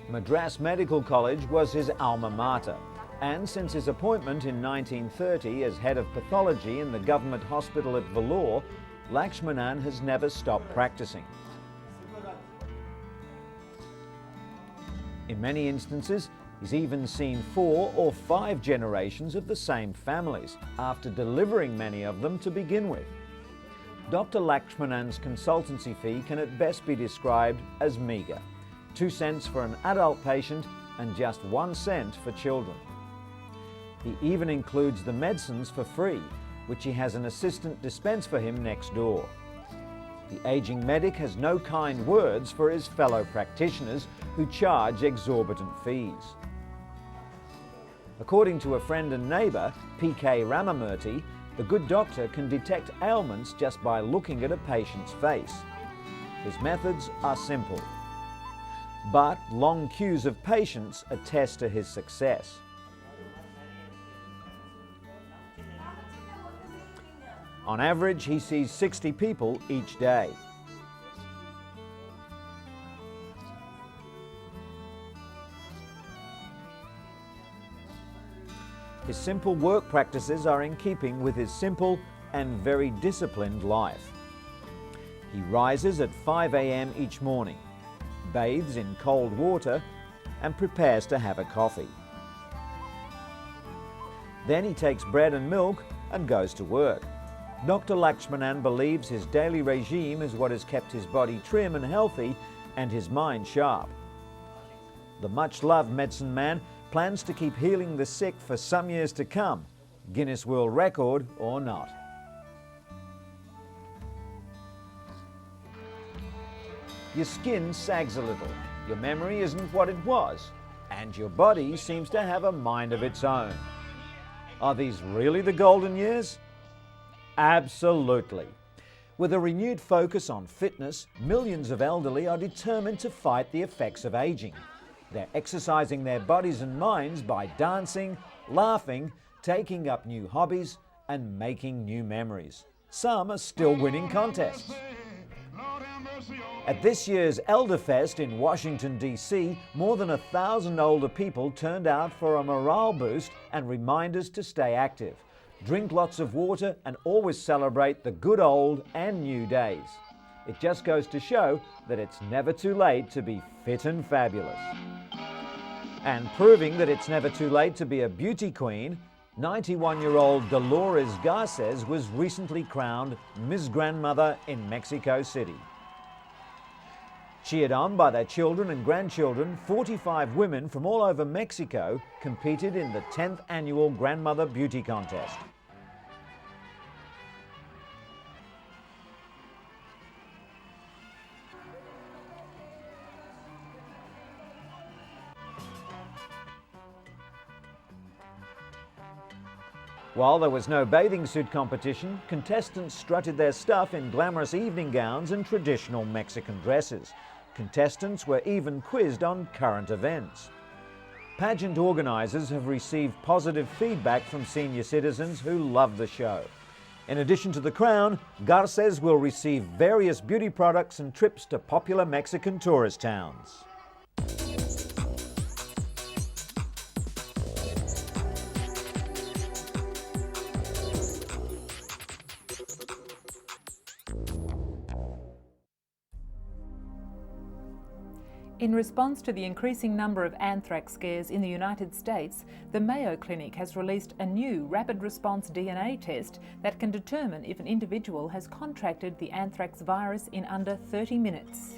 Madras Medical College was his alma mater, and since his appointment in 1930 as head of pathology in the government hospital at Vellore, Lakshmanan has never stopped practicing. In many instances, he's even seen 4 or 5 generations of the same families, after delivering many of them to begin with. Dr. Lakshmanan's consultancy fee can at best be described as meagre: 2 cents for an adult patient and just 1 cent for children. He even includes the medicines for free, which he has an assistant dispense for him next door. The aging medic has no kind words for his fellow practitioners who charge exorbitant fees. According to a friend and neighbour, P.K. Ramamurthy, the good doctor can detect ailments just by looking at a patient's face. His methods are simple, but long queues of patients attest to his success. On average, he sees 60 people each day. His simple work practices are in keeping with his simple and very disciplined life. He rises at 5 a.m. each morning, bathes in cold water, and prepares to have a coffee. Then he takes bread and milk and goes to work. Dr. Lakshmanan believes his daily regime is what has kept his body trim and healthy and his mind sharp. The much-loved medicine man plans to keep healing the sick for some years to come, Guinness World Record or not. Your skin sags a little, your memory isn't what it was, and your body seems to have a mind of its own. Are these really the golden years? Absolutely. With a renewed focus on fitness, millions of elderly are determined to fight the effects of aging. They're exercising their bodies and minds by dancing, laughing, taking up new hobbies, and making new memories. Some are still winning contests. At this year's Elderfest in Washington, D.C., more than 1,000 older people turned out for a morale boost and reminders to stay active. Drink lots of water and always celebrate the good old and new days. It just goes to show that it's never too late to be fit and fabulous. And proving that it's never too late to be a beauty queen, 91-year-old Dolores Garces was recently crowned Miss Grandmother in Mexico City. Cheered on by their children and grandchildren, 45 women from all over Mexico competed in the 10th annual Grandmother Beauty Contest. While there was no bathing suit competition, contestants strutted their stuff in glamorous evening gowns and traditional Mexican dresses. Contestants were even quizzed on current events. Pageant organisers have received positive feedback from senior citizens who love the show. In addition to the crown, Garces will receive various beauty products and trips to popular Mexican tourist towns. In response to the increasing number of anthrax scares in the United States, the Mayo Clinic has released a new rapid response DNA test that can determine if an individual has contracted the anthrax virus in under 30 minutes.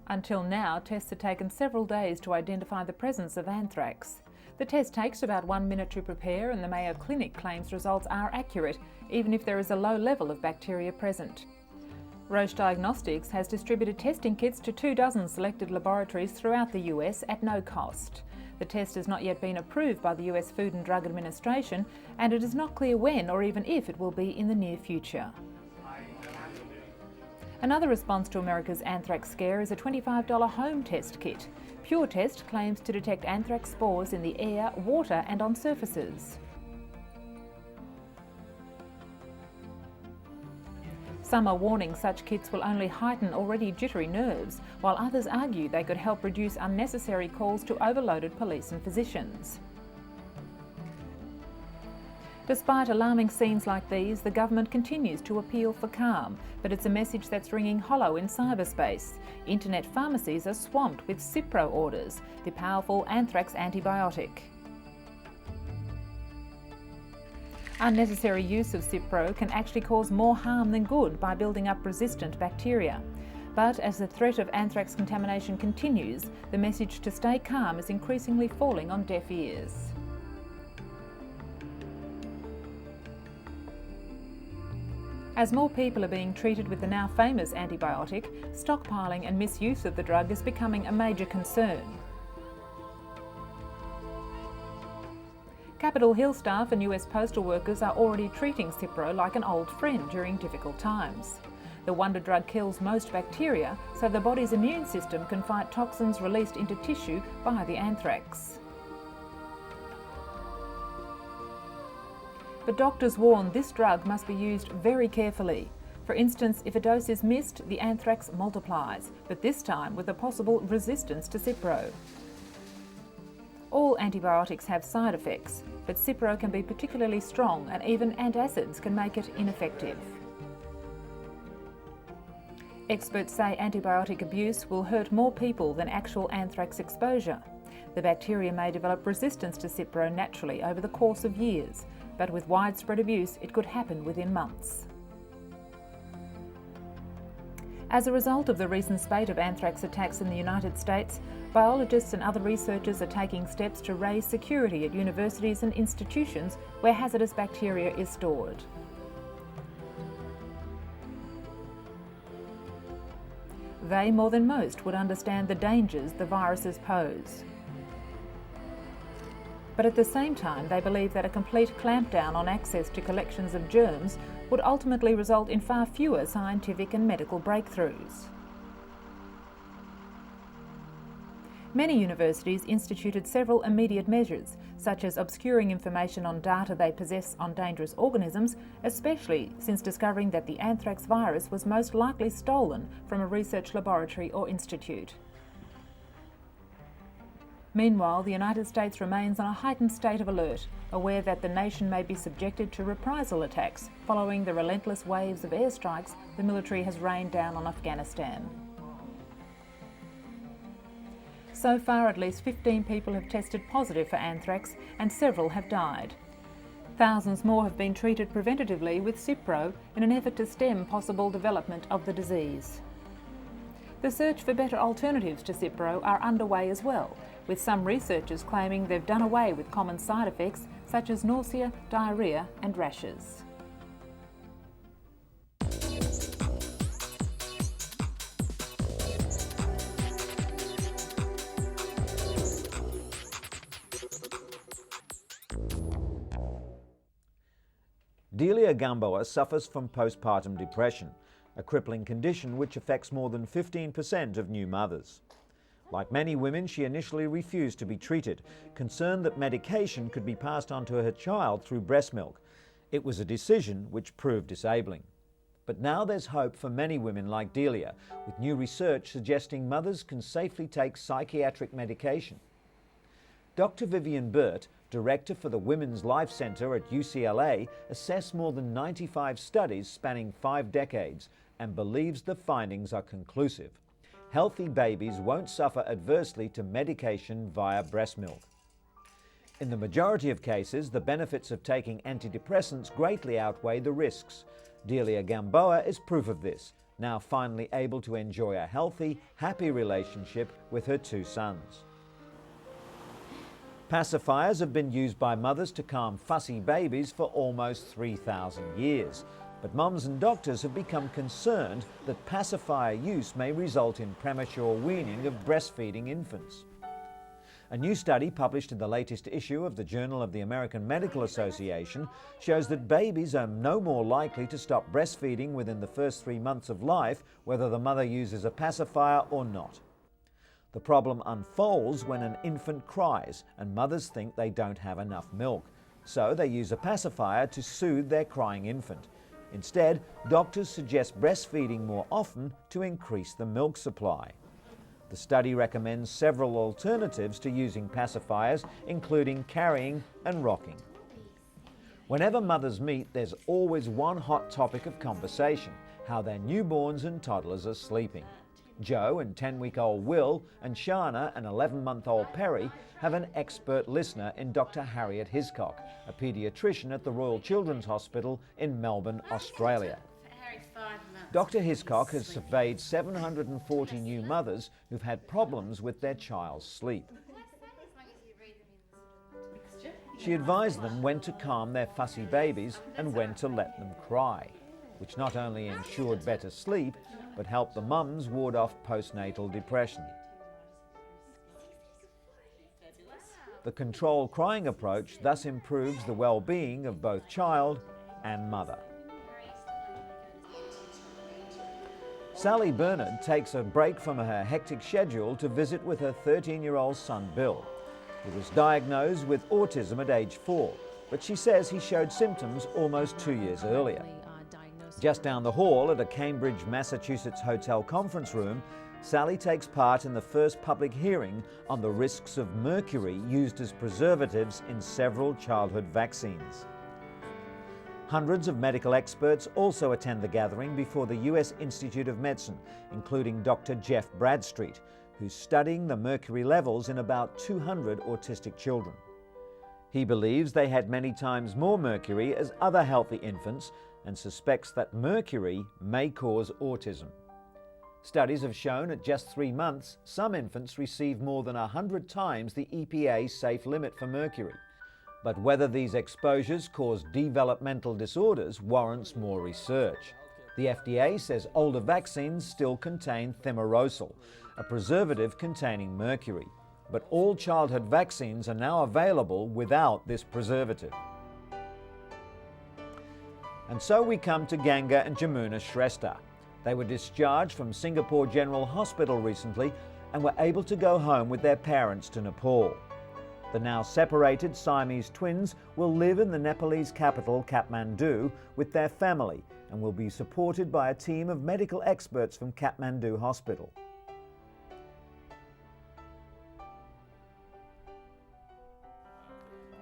Until now, tests have taken several days to identify the presence of anthrax. The test takes about 1 minute to prepare, and the Mayo Clinic claims results are accurate, even if there is a low level of bacteria present. Roche Diagnostics has distributed testing kits to 24 selected laboratories throughout the US at no cost. The test has not yet been approved by the US Food and Drug Administration, and it is not clear when or even if it will be in the near future. Another response to America's anthrax scare is a $25 home test kit. Pure Test claims to detect anthrax spores in the air, water and on surfaces. Some are warning such kits will only heighten already jittery nerves, while others argue they could help reduce unnecessary calls to overloaded police and physicians. Despite alarming scenes like these, the government continues to appeal for calm, but it's a message that's ringing hollow in cyberspace. Internet pharmacies are swamped with Cipro orders, the powerful anthrax antibiotic. Unnecessary use of Cipro can actually cause more harm than good by building up resistant bacteria. But as the threat of anthrax contamination continues, the message to stay calm is increasingly falling on deaf ears. As more people are being treated with the now famous antibiotic, stockpiling and misuse of the drug is becoming a major concern. Capitol Hill staff and US postal workers are already treating Cipro like an old friend during difficult times. The wonder drug kills most bacteria, so the body's immune system can fight toxins released into tissue by the anthrax. But doctors warn this drug must be used very carefully. For instance, if a dose is missed, the anthrax multiplies, but this time with a possible resistance to Cipro. All antibiotics have side effects, but Cipro can be particularly strong and even antacids can make it ineffective. Experts say antibiotic abuse will hurt more people than actual anthrax exposure. The bacteria may develop resistance to Cipro naturally over the course of years, but with widespread abuse it could happen within months. As a result of the recent spate of anthrax attacks in the United States, biologists and other researchers are taking steps to raise security at universities and institutions where hazardous bacteria is stored. They, more than most, would understand the dangers the viruses pose. But at the same time, they believe that a complete clampdown on access to collections of germs would ultimately result in far fewer scientific and medical breakthroughs. Many universities instituted several immediate measures, such as obscuring information on data they possess on dangerous organisms, especially since discovering that the anthrax virus was most likely stolen from a research laboratory or institute. Meanwhile, the United States remains on a heightened state of alert, aware that the nation may be subjected to reprisal attacks following the relentless waves of airstrikes the military has rained down on Afghanistan. So far, at least 15 people have tested positive for anthrax and several have died. Thousands more have been treated preventatively with Cipro in an effort to stem possible development of the disease. The search for better alternatives to Cipro are underway as well, with some researchers claiming they've done away with common side effects such as nausea, diarrhoea and rashes. Delia Gamboa suffers from postpartum depression, a crippling condition which affects more than 15% of new mothers. Like many women, she initially refused to be treated, concerned that medication could be passed on to her child through breast milk. It was a decision which proved disabling. But now there's hope for many women like Delia, with new research suggesting mothers can safely take psychiatric medication. Dr. Vivian Burt, director for the Women's Life Center at UCLA, assessed more than 95 studies spanning 5 decades and believes the findings are conclusive. Healthy babies won't suffer adversely to medication via breast milk. In the majority of cases, the benefits of taking antidepressants greatly outweigh the risks. Delia Gamboa is proof of this, now finally able to enjoy a healthy, happy relationship with her 2 sons. Pacifiers have been used by mothers to calm fussy babies for almost 3,000 years. But mums and doctors have become concerned that pacifier use may result in premature weaning of breastfeeding infants. A new study published in the latest issue of the Journal of the American Medical Association shows that babies are no more likely to stop breastfeeding within the first 3 months of life, whether the mother uses a pacifier or not. The problem unfolds when an infant cries and mothers think they don't have enough milk. So they use a pacifier to soothe their crying infant. Instead, doctors suggest breastfeeding more often to increase the milk supply. The study recommends several alternatives to using pacifiers, including carrying and rocking. Whenever mothers meet, there's always one hot topic of conversation: how their newborns and toddlers are sleeping. Joe and 10-week-old Will and Shana and 11-month-old Perry have an expert listener in Dr. Harriet Hiscock, a paediatrician at the Royal Children's Hospital in Melbourne, Australia. Dr. Hiscock has surveyed 740 new mothers who've had problems with their child's sleep. She advised them when to calm their fussy babies and when to let them cry, which not only ensured better sleep, but helped the mums ward off postnatal depression. The controlled crying approach thus improves the well-being of both child and mother. Sally Bernard takes a break from her hectic schedule to visit with her 13-year-old son Bill. He was diagnosed with autism at age 4, but she says he showed symptoms almost 2 years earlier. Just down the hall at a Cambridge, Massachusetts hotel conference room, Sally takes part in the first public hearing on the risks of mercury used as preservatives in several childhood vaccines. Hundreds of medical experts also attend the gathering before the US Institute of Medicine, including Dr. Jeff Bradstreet, who's studying the mercury levels in about 200 autistic children. He believes they had many times more mercury as other healthy infants and suspects that mercury may cause autism. Studies have shown at just 3 months, some infants receive more than 100 times the EPA safe limit for mercury. But whether these exposures cause developmental disorders warrants more research. The FDA says older vaccines still contain thimerosal, a preservative containing mercury. But all childhood vaccines are now available without this preservative. And so we come to Ganga and Jamuna Shrestha. They were discharged from Singapore General Hospital recently and were able to go home with their parents to Nepal. The now separated Siamese twins will live in the Nepalese capital, Kathmandu, with their family and will be supported by a team of medical experts from Kathmandu Hospital.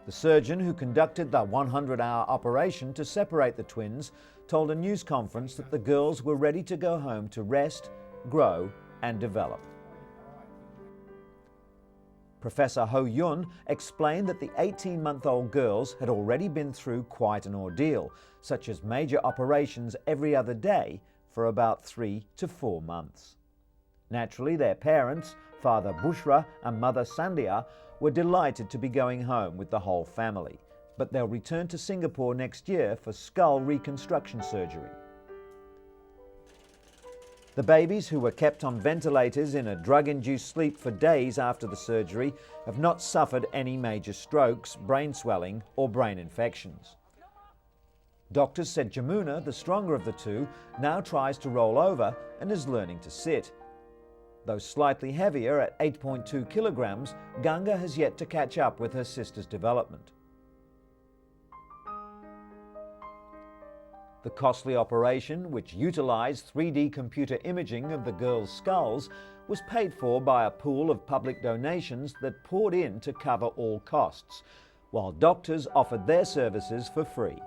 The surgeon who conducted the 100-hour operation to separate the twins told a news conference that the girls were ready to go home to rest, grow and develop. Professor Ho Yun explained that the 18-month-old girls had already been through quite an ordeal, such as major operations every other day for about 3 to 4 months. Naturally, their parents, Father Bushra and Mother Sandhya, were delighted to be going home with the whole family, but they'll return to Singapore next year for skull reconstruction surgery. The babies, who were kept on ventilators in a drug-induced sleep for days after the surgery, have not suffered any major strokes, brain swelling or brain infections. Doctors said Jamuna, the stronger of the two, now tries to roll over and is learning to sit. Though slightly heavier at 8.2 kilograms, Ganga has yet to catch up with her sister's development. The costly operation, which utilised 3D computer imaging of the girls' skulls, was paid for by a pool of public donations that poured in to cover all costs, while doctors offered their services for free.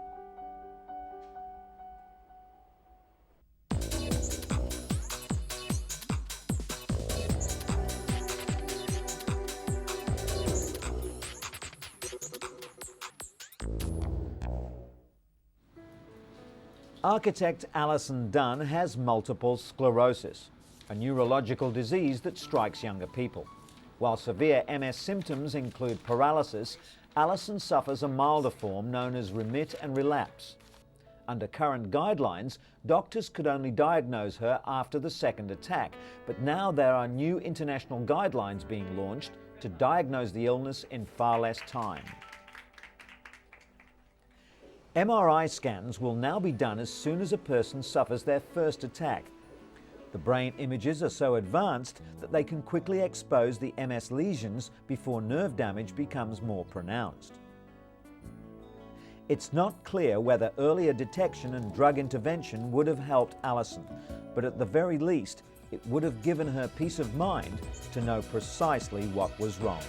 Architect Alison Dunn has multiple sclerosis, a neurological disease that strikes younger people. While severe MS symptoms include paralysis, Alison suffers a milder form known as remit and relapse. Under current guidelines, doctors could only diagnose her after the second attack, but now there are new international guidelines being launched to diagnose the illness in far less time. MRI scans will now be done as soon as a person suffers their first attack. The brain images are so advanced that they can quickly expose the MS lesions before nerve damage becomes more pronounced. It's not clear whether earlier detection and drug intervention would have helped Alison, but at the very least, it would have given her peace of mind to know precisely what was wrong.